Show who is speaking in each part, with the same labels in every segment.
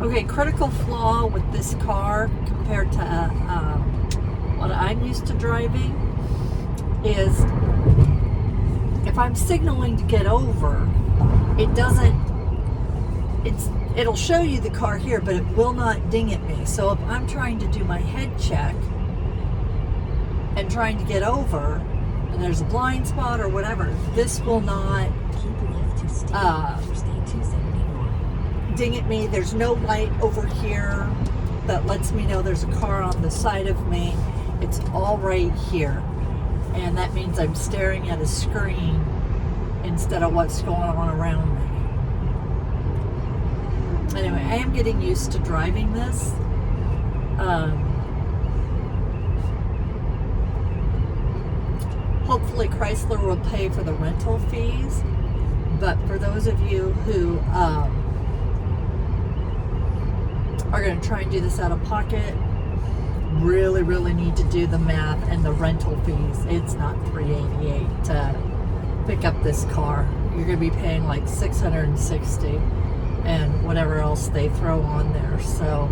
Speaker 1: Okay, critical flaw with this car compared to what I'm used to driving is if I'm signaling to get over, it'll show you the car here, but it will not ding at me. So if I'm trying to do my head check and trying to get over, and there's a blind spot or whatever, this will not ding at me. There's no light over here that lets me know there's a car on the side of me. It's all right here. And that means I'm staring at a screen instead of what's going on around me. Anyway, I am getting used to driving this. Hopefully Chrysler will pay for the rental fees. But for those of you who are going to try and do this out of pocket, really need to do the math and the rental fees. It's not $388 to pick up this car. You're going to be paying like $660 and whatever else they throw on there. So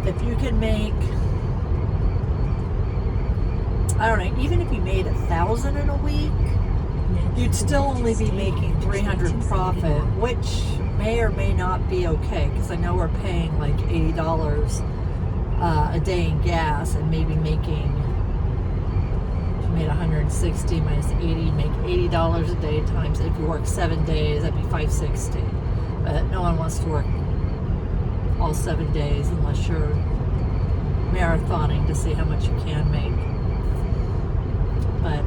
Speaker 1: if you can make, I don't know, even if you made $1,000 in a week, you'd still only be making $300 profit, which may or may not be okay, because I know we're paying like $80 a day in gas, and maybe making, if you made 160 minus 80, make $80 a day times, if you work 7 days, that'd be $560. But no one wants to work all 7 days unless you're marathoning to see how much you can make. But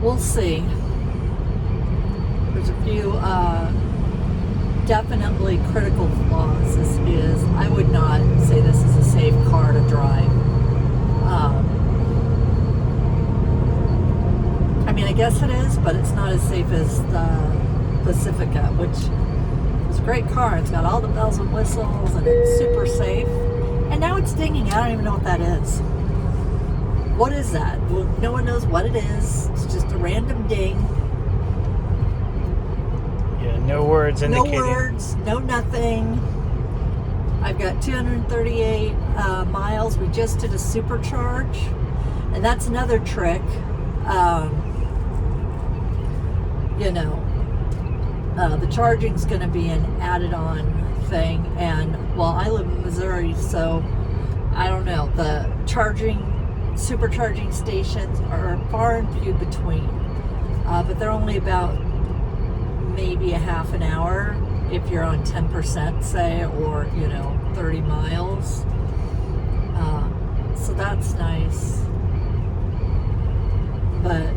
Speaker 1: we'll see. There's a few definitely critical flaws. I would not say this is a safe car to drive. I mean, I guess it is, but it's not as safe as the Pacifica, which is a great car. It's got all the bells and whistles, and it's super safe. And now it's dinging. I don't even know what that is. What is that? Well, no one knows what it is. It's just a random ding.
Speaker 2: No words indicating.
Speaker 1: No words, no nothing. I've got 238 miles. We just did a supercharge. And that's another trick. The charging's going to be an added on thing. And, well, I live in Missouri, so I don't know. The supercharging stations are far and few between. But they're only about maybe a half an hour if you're on 10%, say, or 30 miles. So that's nice. But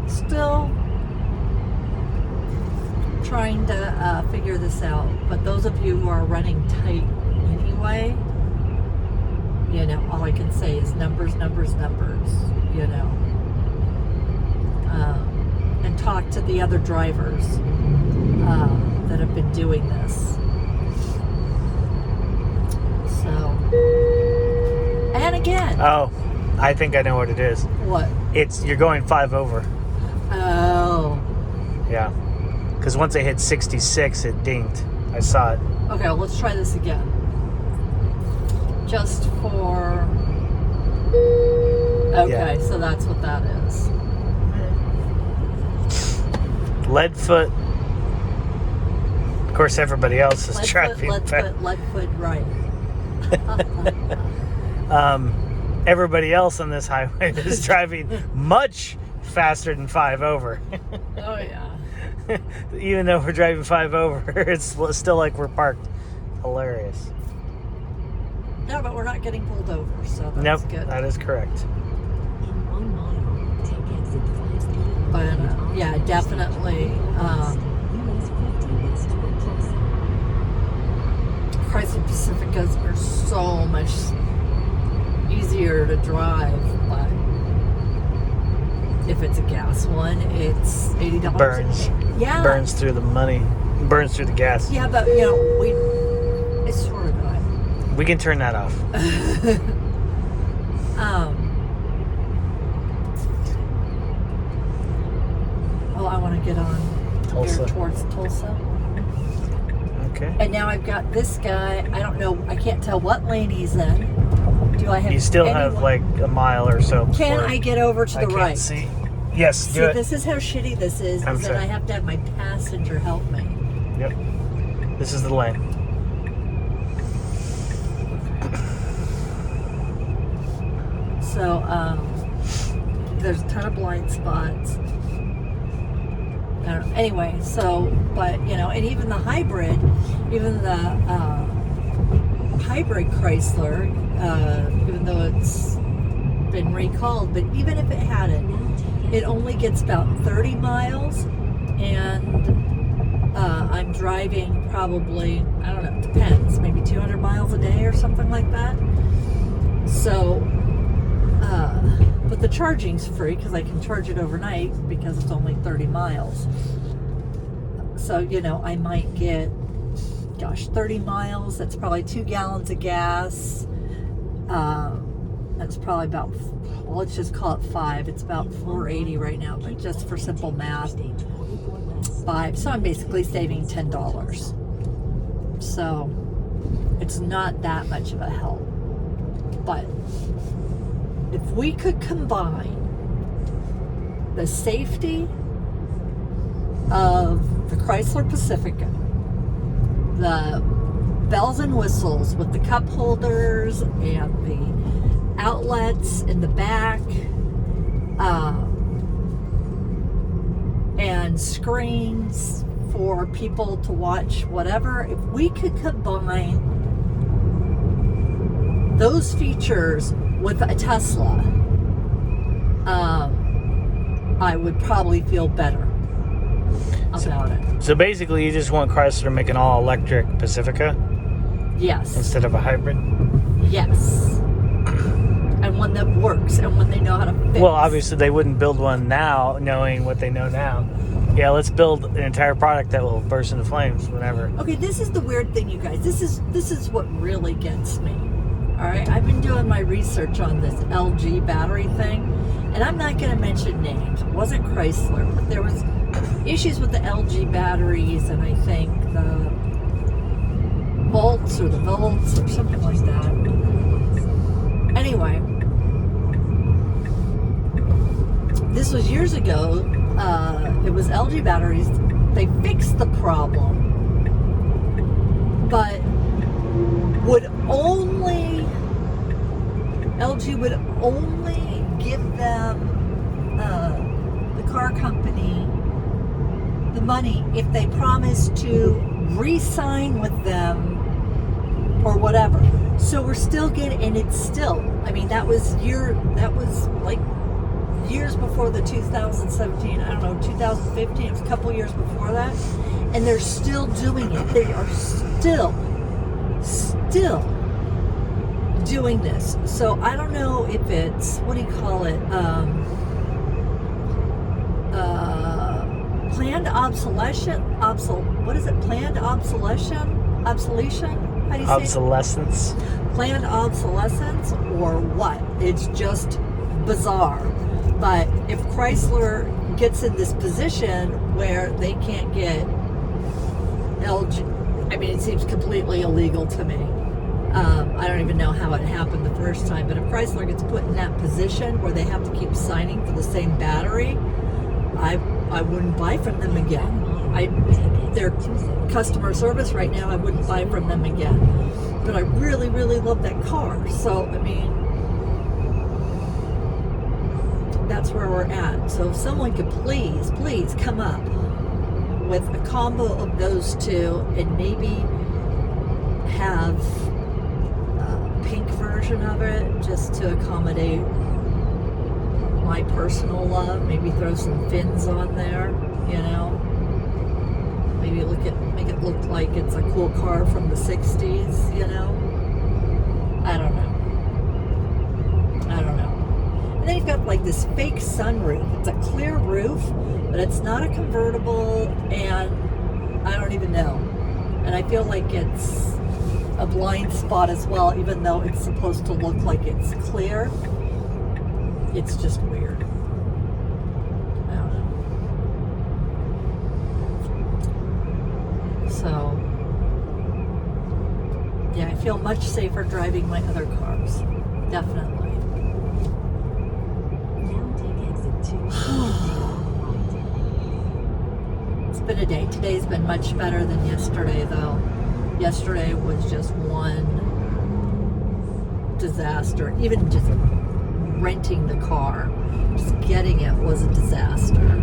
Speaker 1: still trying to figure this out. But those of you who are running tight anyway, all I can say is numbers. And talk to the other drivers that have been doing this. So, and again.
Speaker 2: Oh, I think I know what it is.
Speaker 1: What?
Speaker 2: You're going 5 over.
Speaker 1: Oh.
Speaker 2: Yeah. Because once I hit 66, it dinged. I saw it.
Speaker 1: Okay, well, let's try this again. Just for... Okay, yeah. So that's what that is.
Speaker 2: Leadfoot. Of course, everybody else is driving.
Speaker 1: Leadfoot, right.
Speaker 2: Everybody else on this highway is driving much faster than 5 over.
Speaker 1: Oh, yeah.
Speaker 2: Even though we're driving 5 over, it's still like we're parked. Hilarious.
Speaker 1: No, but we're not getting pulled over, so that's good.
Speaker 2: That is correct.
Speaker 1: But yeah, definitely. Chrysler Pacificas are so much easier to drive, but if it's a gas one, it's $80.
Speaker 2: Burns.
Speaker 1: Yeah.
Speaker 2: Burns through the money. Burns through the gas.
Speaker 1: Yeah, but it's sort of good.
Speaker 2: We can turn that off.
Speaker 1: Oh, I want get on
Speaker 2: Tulsa.
Speaker 1: here towards Tulsa.
Speaker 2: Okay.
Speaker 1: And now I've got this guy. I don't know. I can't tell what lane he's in. Do I have?
Speaker 2: You still have like a mile or so.
Speaker 1: Can I get over to the right?
Speaker 2: I can't see. Yes,
Speaker 1: See,
Speaker 2: do it.
Speaker 1: this is how shitty this is.
Speaker 2: I'm
Speaker 1: Is that
Speaker 2: sorry.
Speaker 1: I have to have my passenger help me.
Speaker 2: Yep. This is the lane.
Speaker 1: So, there's a ton of blind spots. I don't know. Anyway, so, but, you know, and even the hybrid, even the hybrid Chrysler, even though it's been recalled, but even if it hadn't, it only gets about 30 miles, and I'm driving probably, I don't know, it depends, maybe 200 miles a day or something like that. So, but the charging's free because I can charge it overnight because it's only 30 miles. So, you know, I might get, 30 miles, that's probably 2 gallons of gas. That's probably about, well, let's just call it 5. It's about 480 right now, but just for simple math, 5. So I'm basically saving $10. So it's not that much of a help. But if we could combine the safety of the Chrysler Pacifica, the bells and whistles with the cup holders and the outlets in the back, and screens for people to watch whatever, if we could combine those features with a Tesla, I would probably feel better about it.
Speaker 2: So basically, you just want Chrysler to make an all-electric Pacifica
Speaker 1: Yes.
Speaker 2: instead of a hybrid?
Speaker 1: Yes. And one that works and one they know how to fix.
Speaker 2: Well, obviously, they wouldn't build one now knowing what they know now. Yeah, let's build an entire product that will burst into flames whenever.
Speaker 1: Okay, this is the weird thing, you guys. This is what really gets me. All right, I've been doing my research on this LG battery thing, and I'm not going to mention names. It wasn't Chrysler, but there was issues with the LG batteries, and I think the volts or something like that. Anyway, this was years ago. It was LG batteries. They fixed the problem, but LG would only give them, the car company, the money if they promised to re-sign with them or whatever. So we're still getting, and it's still, I mean, that was like years before the 2017, I don't know, 2015, it was a couple years before that, and they're still doing it. They are still doing this. So I don't know if it's, what do you call it, planned obsolescence, what is it, planned obsolescence? How do you say it?
Speaker 2: Obsolescence.
Speaker 1: Planned obsolescence or what? It's just bizarre. But if Chrysler gets in this position where they can't get LG, I mean, it seems completely illegal to me. I don't even know how it happened the first time, but if Chrysler gets put in that position where they have to keep signing for the same battery, I wouldn't buy from them again. Their customer service right now, I wouldn't buy from them again. But I really, really love that car. So, I mean, that's where we're at. So if someone could please come up with a combo of those two and maybe have a pink version of it just to accommodate my personal love. Maybe throw some fins on there, you know. Maybe make it look like it's a cool car from the 60s, you know. I don't know. And then you've got like this fake sunroof. It's a clear roof, but it's not a convertible, and I don't even know. And I feel like it's a blind spot as well, even though it's supposed to look like it's clear. It's just weird. I don't know. So, yeah, I feel much safer driving my other cars. Definitely.
Speaker 3: Now take exit 2.
Speaker 1: It's been a day. Today's been much better than yesterday, though. Yesterday was just one disaster. Even just renting the car, just getting it was a disaster.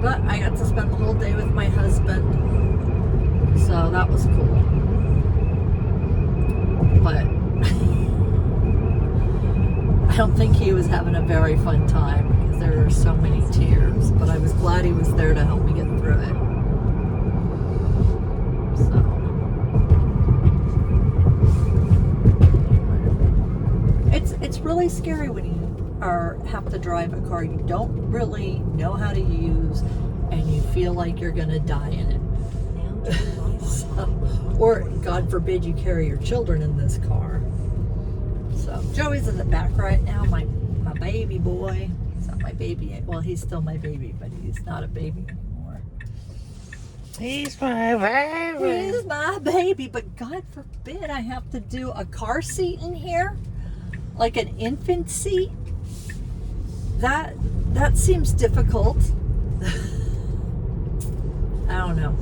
Speaker 1: But I got to spend the whole day with my husband, so that was cool. But I don't think he was having a very fun time because there were so many tears. But I was glad he was there to help me get through it. So. It's really scary when you have to drive a car you don't really know how to use and you feel like you're gonna die in it. Or God forbid you carry your children in this car. So Joey's in the back right now, my baby boy. He's not my baby. Well, he's still my baby, but he's not a baby anymore.
Speaker 2: He's my baby.
Speaker 1: He's my baby, but God forbid I have to do a car seat in here. Like an infant seat, that seems difficult. I don't know.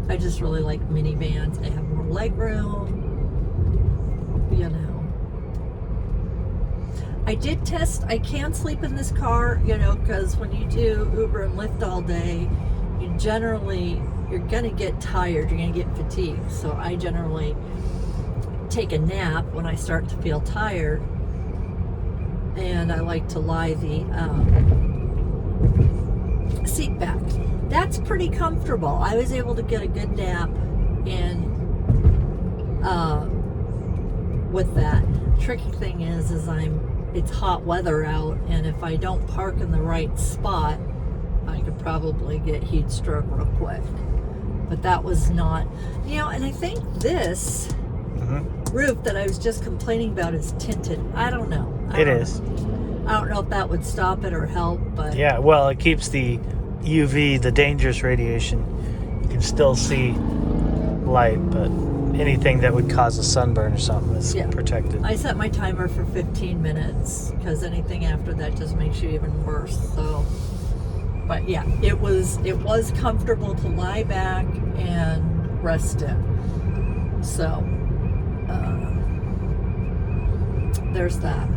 Speaker 1: I just really like minivans. They have more legroom. You know. I did test. I can sleep in this car. You know, because when you do Uber and Lyft all day, you're gonna get tired. You're gonna get fatigued. So I generally take a nap when I start to feel tired, and I like to lie the seat back. That's pretty comfortable. I was able to get a good nap and with that. Tricky thing is it's hot weather out, and if I don't park in the right spot, I could probably get heat stroke real quick. But that was not, and I think this roof that I was just complaining about is tinted. I don't know.
Speaker 2: It is.
Speaker 1: I don't know if that would stop it or help, but
Speaker 2: Yeah, well, it keeps the UV, the dangerous radiation. You can still see light, but anything that would cause a sunburn or something is protected.
Speaker 1: I set my timer for 15 minutes because anything after that just makes you even worse. So, but yeah, it was comfortable to lie back and rest in. So. There's that.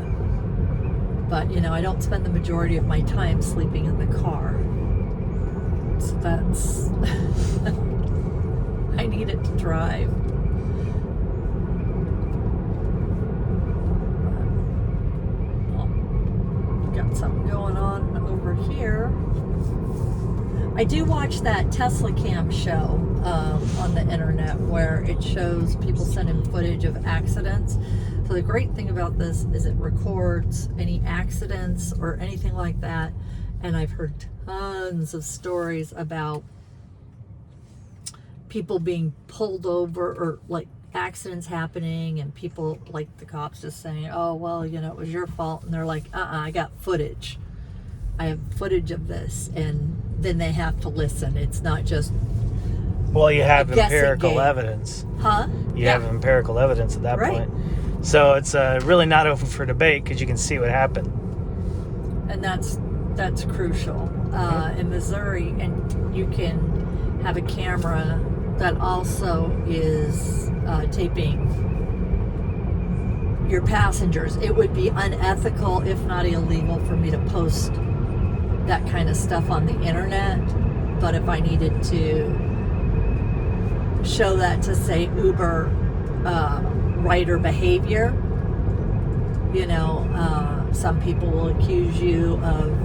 Speaker 1: But, I don't spend the majority of my time sleeping in the car. So that's... I need it to drive. Got something going on over here. I do watch that Tesla Cam show on the internet where it shows people sending footage of accidents. So the great thing about this is it records any accidents or anything like that. And I've heard tons of stories about people being pulled over or like accidents happening and people like the cops just saying, oh, well, it was your fault. And they're like, I got footage. I have footage of this. And then they have to listen. It's not just
Speaker 2: well, you have empirical
Speaker 1: game.
Speaker 2: evidence.
Speaker 1: Huh?
Speaker 2: You have empirical evidence at that point. So it's really not open for debate because you can see what happened.
Speaker 1: And that's crucial. In Missouri, and you can have a camera that also is taping your passengers. It would be unethical, if not illegal, for me to post that kind of stuff on the internet. But if I needed to show that to, say, Uber rider behavior, some people will accuse you of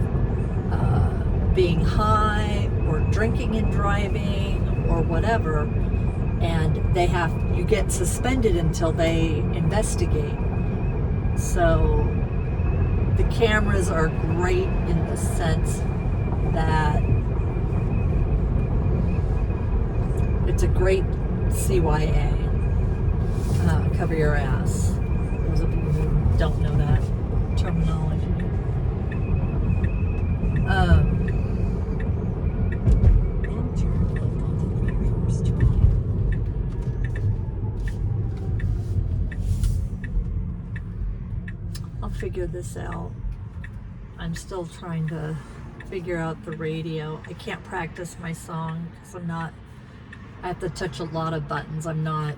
Speaker 1: being high or drinking and driving or whatever, and you get suspended until they investigate. So the cameras are great in the sense that it's a great CYA. Cover your ass. Those of you who don't know that terminology. figure this out. I'm still trying to figure out the radio. I can't practice my song because I have to touch a lot of buttons. I'm not,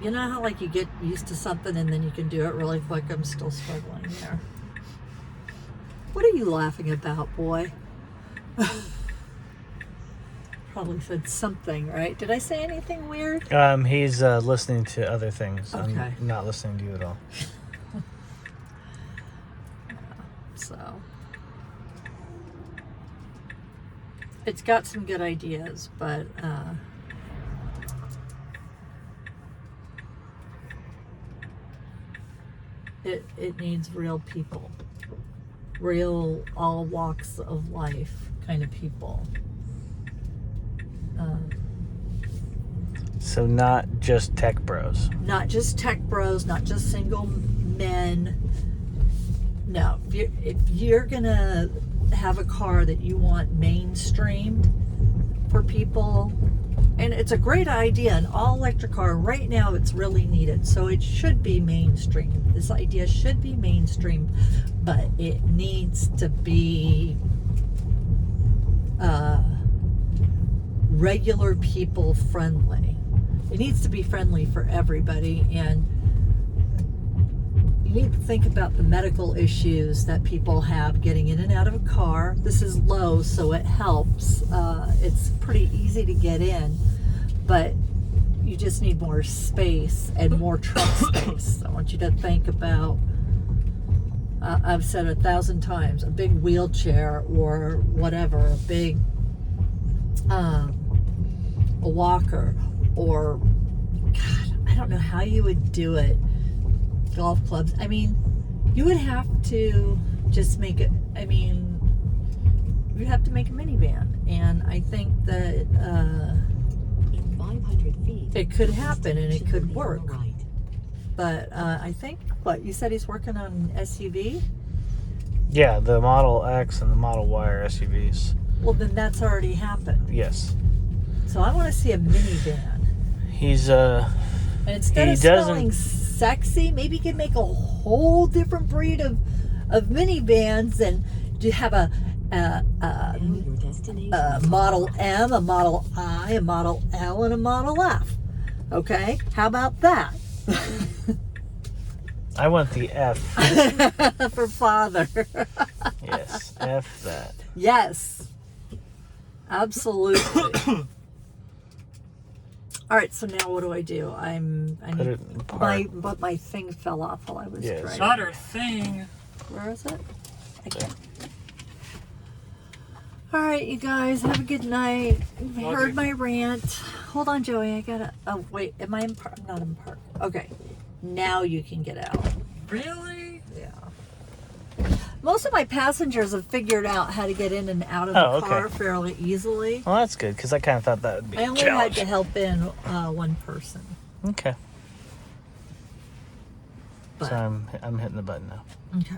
Speaker 1: you know how like you get used to something and then you can do it really quick? I'm still struggling there. What are you laughing about, boy? Probably said something, right? Did I say anything weird?
Speaker 2: He's listening to other things.
Speaker 1: Okay.
Speaker 2: I'm not listening to you at all.
Speaker 1: So it's got some good ideas, but it needs real people, real all walks of life kind of people.
Speaker 2: So not just tech bros.
Speaker 1: Not just tech bros, not just single men. No, if you're gonna have a car that you want mainstreamed for people, and it's a great idea, an all-electric car right now, it's really needed, so it should be mainstreamed. This idea should be mainstreamed, but it needs to be regular people friendly. It needs to be friendly for everybody, and you need to think about the medical issues that people have getting in and out of a car. This is low, so it helps. It's pretty easy to get in, but you just need more space and more truck space. I want you to think about, I've said 1,000 times, a big wheelchair or whatever, a big a walker, or God, I don't know how you would do it. Golf clubs. I mean, you would have to just make it. I mean, you'd have to make a minivan, and I think that
Speaker 3: in 500 feet,
Speaker 1: it could happen and it could work.
Speaker 3: Right.
Speaker 1: But I think what you said, he's working on an SUV.
Speaker 2: Yeah, the Model X and the Model Y are SUVs.
Speaker 1: Well, then that's already happened.
Speaker 2: Yes.
Speaker 1: So I want to see a minivan.
Speaker 2: He's
Speaker 1: And instead
Speaker 2: He
Speaker 1: of
Speaker 2: doesn't-
Speaker 1: spelling sexy, maybe he could make a whole different breed of minivans and do have a
Speaker 3: Now your destination.
Speaker 1: Model M, a Model I, a Model L, and a Model F. Okay? How about that?
Speaker 2: I want the F.
Speaker 1: For father.
Speaker 2: Yes, F that.
Speaker 1: Yes. Absolutely. All right, so now what do? I
Speaker 2: Put
Speaker 1: need
Speaker 2: it in park.
Speaker 1: my thing fell off while I was
Speaker 2: Yes.
Speaker 1: driving.
Speaker 4: Not her thing.
Speaker 1: Where is it? I can't. All right, you guys, have a good night. You've heard my rant. Hold on, Joey. I gotta. Oh wait, am I in park? I'm not in park. Okay, now you can get out.
Speaker 4: Really?
Speaker 1: Yeah. Most of my passengers have figured out how to get in and out of the
Speaker 2: Oh, okay.
Speaker 1: car fairly easily.
Speaker 2: Well, that's good because I kind of thought that would be
Speaker 1: I
Speaker 2: a
Speaker 1: only had
Speaker 2: challenge.
Speaker 1: to help in one person.
Speaker 2: Okay.
Speaker 1: But,
Speaker 2: So I'm hitting the button now.
Speaker 1: okay.